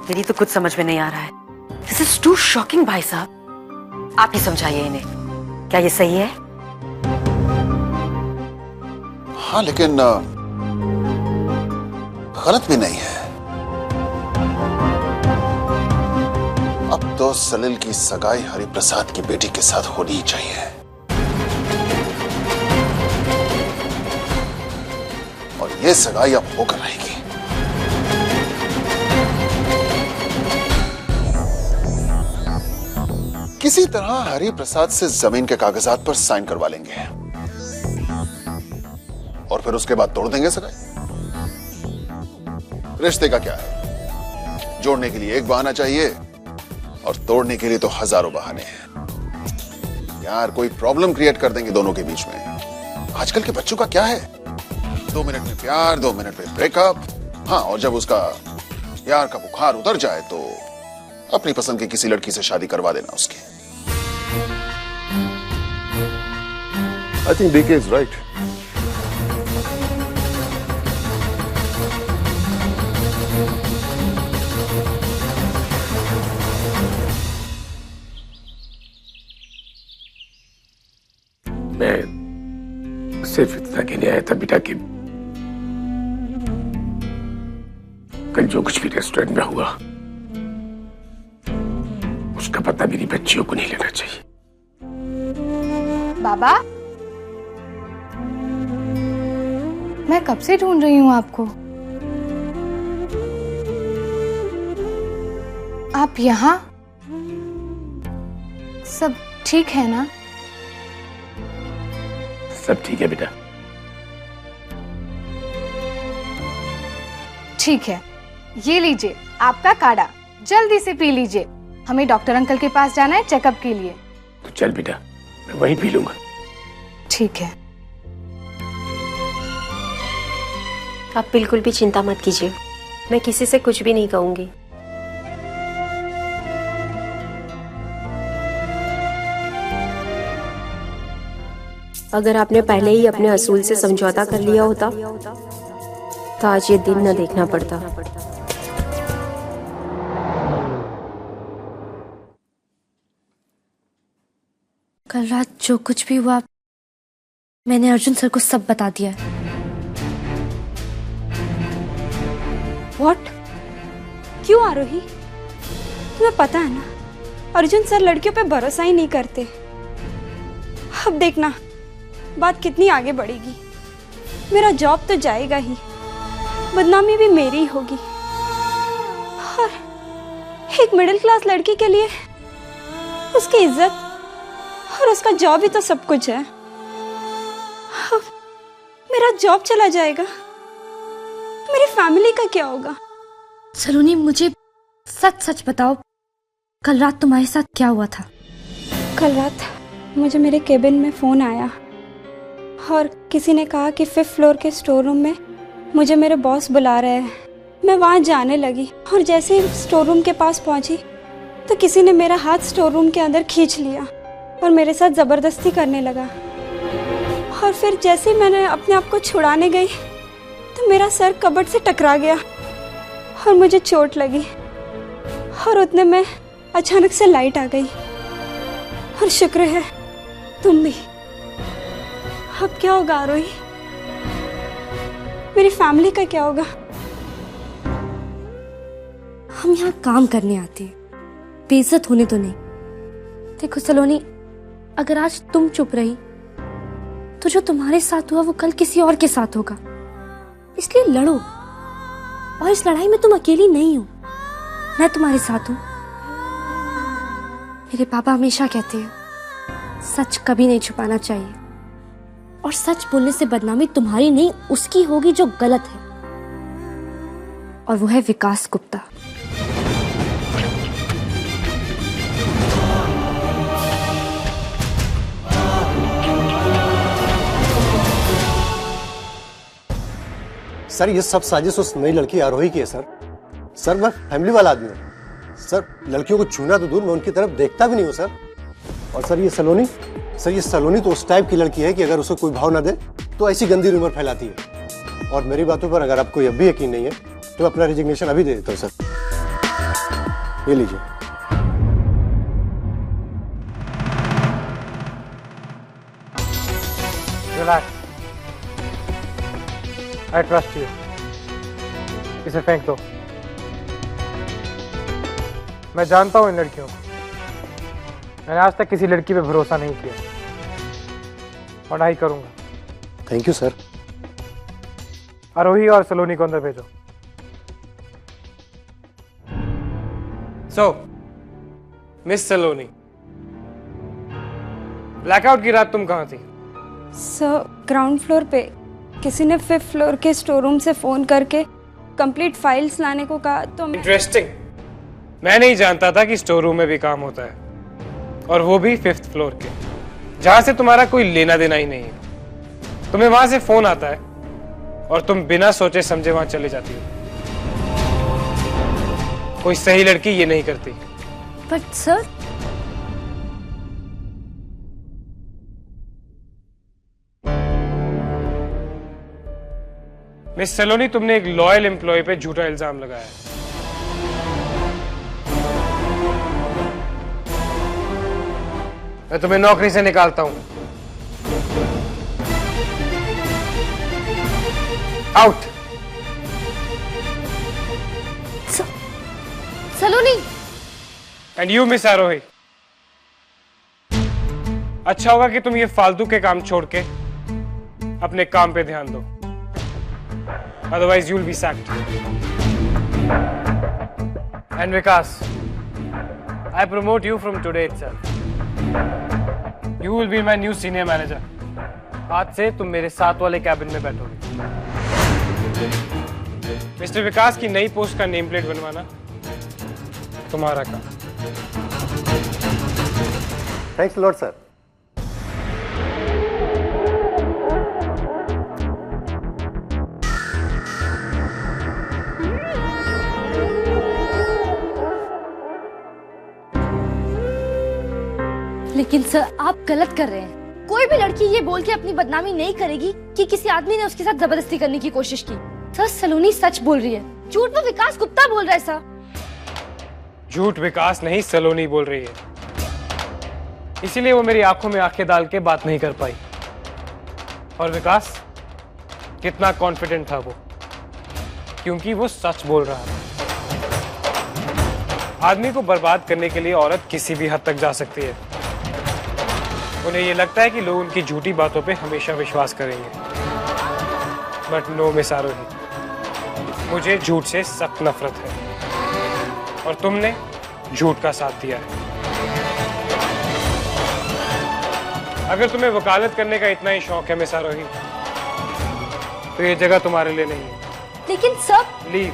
मेरी तो कुछ समझ में नहीं आ रहा है। दिस इज टू शॉकिंग भाई साहब। आप ही समझाइए इन्हें, क्या ये सही है? हाँ लेकिन गलत भी नहीं है। अब तो सलील की सगाई हरिप्रसाद की बेटी के साथ होनी ही चाहिए, और ये सगाई अब होकर रहेगी। किसी तरह हरिप्रसाद से जमीन के कागजात पर साइन करवा लेंगे और फिर उसके बाद तोड़ देंगे सगाई। रिश्ते का क्या है, जोड़ने के लिए एक बहाना चाहिए और तोड़ने के लिए तो हजारों बहाने हैं। यार कोई प्रॉब्लम क्रिएट कर देंगे दोनों के बीच में। आजकल के बच्चों का क्या है, 2 मिनट में प्यार, 2 मिनट में ब्रेकअप। हाँ, और जब उसका प्यार का बुखार उतर जाए तो अपनी पसंद की किसी लड़की से शादी करवा देना उसकी। I think DK is right. मैं सिर्फ इतना कहने आया था बेटा कि कल जो कुछ भी रेस्टोरेंट में हुआ उसका पता मेरी बच्चियों को नहीं लेना चाहिए। बाबा, मैं कब से ढूंढ रही हूँ आपको। आप यहाँ? सब ठीक है ना? सब ठीक है बेटा। ठीक है, ये लीजिए आपका काढ़ा, जल्दी से पी लीजिए। हमें डॉक्टर अंकल के पास जाना है चेकअप के लिए। तो चल बेटा, मैं वहीं पी लूंगा। ठीक है। आप बिल्कुल भी चिंता मत कीजिए, मैं किसी से कुछ भी नहीं कहूंगी। अगर आपने पहले ही अपने असूल से समझौता कर लिया होता तो आज ये दिन न देखना पड़ता। कल रात जो कुछ भी हुआ मैंने अर्जुन सर को सब बता दिया है। What? क्यों आरोही? तुम्हें पता है ना, अर्जुन सर लड़कियों पे भरोसा ही नहीं करते। अब देखना बात कितनी आगे बढ़ेगी। मेरा जॉब तो जाएगा ही, बदनामी भी मेरी ही होगी। और एक मिडिल क्लास लड़की के लिए उसकी इज्जत और उसका जॉब ही तो सब कुछ है। अब मेरा जॉब चला जाएगा, मेरी फैमिली का क्या होगा? सलोनी, मुझे सच सच बताओ, कल रात तुम्हारे साथ क्या हुआ था? कल रात मुझे मेरे केबिन में फ़ोन आया और किसी ने कहा कि 5th फ्लोर के स्टोर रूम में मुझे मेरे बॉस बुला रहे हैं। मैं वहाँ जाने लगी और जैसे ही स्टोर रूम के पास पहुँची तो किसी ने मेरा हाथ स्टोर रूम के अंदर खींच लिया और मेरे साथ ज़बरदस्ती करने लगा। और फिर जैसे ही मैंने अपने आप को छुड़ाने गई तो मेरा सर कबर्ड से टकरा गया और मुझे चोट लगी। और उतने में अचानक से लाइट आ गई और शुक्र है तुम भी। अब क्या होगा आरोही? मेरी फैमिली का क्या होगा? हम यहाँ काम करने आते हैं, बेइज्जत होने तो नहीं। देखो सलोनी, अगर आज तुम चुप रही तो जो तुम्हारे साथ हुआ वो कल किसी और के साथ होगा। इसलिए लड़ो, और इस लड़ाई में तुम अकेली नहीं हो, मैं तुम्हारे साथ हूं। मेरे पापा हमेशा कहते हैं सच कभी नहीं छुपाना चाहिए, और सच बोलने से बदनामी तुम्हारी नहीं उसकी होगी जो गलत है, और वो है विकास गुप्ता। सर ये सब साजिश उस नई लड़की आरोही की है सर। सर मैं फैमिली वाला आदमी हूँ सर, लड़कियों को छूना तो दूर, मैं उनकी तरफ देखता भी नहीं हूँ सर। और सर ये सलोनी तो उस टाइप की लड़की है कि अगर उसे कोई भाव ना दे तो ऐसी गंदी रूमर फैलाती है। और मेरी बातों पर अगर आपको अब भी यकीन नहीं है तो मैं अपना रिजिग्नेशन अभी दे देता हूँ सर। ये लीजिए। Relax, I trust you. इसे फेंक दो। मैं जानता हूं इन लड़कियों को, मैंने आज तक किसी लड़की पे भरोसा नहीं किया और ना ही करूंगा। Thank you sir. आरोही और सलोनी को अंदर भेजो। मिस सलोनी, ब्लैकआउट की रात तुम कहाँ थी? सर, ग्राउंड फ्लोर पे किसी ने 5th फ्लोर के स्टोर रूम से फ़ोन करके कंप्लीट फाइल्स लाने को कहा तो मैं... इंटरेस्टिंग। मैं नहीं जानता था कि स्टोर रूम में भी काम होता है, और वो भी 5th फ्लोर के, जहां से तुम्हारा कोई लेना देना ही नहीं है। तुम्हें वहां से फोन आता है और तुम बिना सोचे समझे वहां चले जाती हो। कोई सही लड़की ये नहीं करती। बट सर, मिस सलोनी, तुमने एक लॉयल एम्प्लॉय पे झूठा इल्जाम लगाया है। मैं तुम्हें नौकरी से निकालता हूं। Out. Saloni. And you miss Aarohi, अच्छा होगा कि तुम ये फालतू के काम छोड़ के अपने काम पे ध्यान दो, otherwise you will be sacked. And Vikas, I promote you from today itself. You will be my new senior manager. आज से तुम मेरे साथ वाले कैबिन में बैठोगे। मिस्टर विकास की नई पोस्ट का नेम प्लेट बनवाना तुम्हारा काम। Thanks lot sir. लेकिन सर, आप गलत कर रहे हैं। कोई भी लड़की ये बोल के अपनी बदनामी नहीं करेगी कि किसी आदमी ने उसके साथ जबरदस्ती करने की कोशिश की। सर, सलोनी सच बोल रही है, झूठ वो विकास गुप्ता बोल रहा है सर। झूठ विकास नहीं, सलोनी बोल रही है, इसीलिए वो मेरी आंखों में आंखें डाल के बात नहीं कर पाई। और विकास कितना कॉन्फिडेंट था वो, क्योंकि वो सच बोल रहा था। आदमी को बर्बाद करने के लिए औरत किसी भी हद तक जा सकती है। उन्हें ये लगता है कि लोग उनकी झूठी बातों पे हमेशा विश्वास करेंगे, बट नो मिस आरोही, मुझे झूठ से सख्त नफरत है और तुमने झूठ का साथ दिया है। अगर तुम्हें वकालत करने का इतना ही शौक है मिस आरोही, तो ये जगह तुम्हारे लिए नहीं है। लेकिन सर, लीव।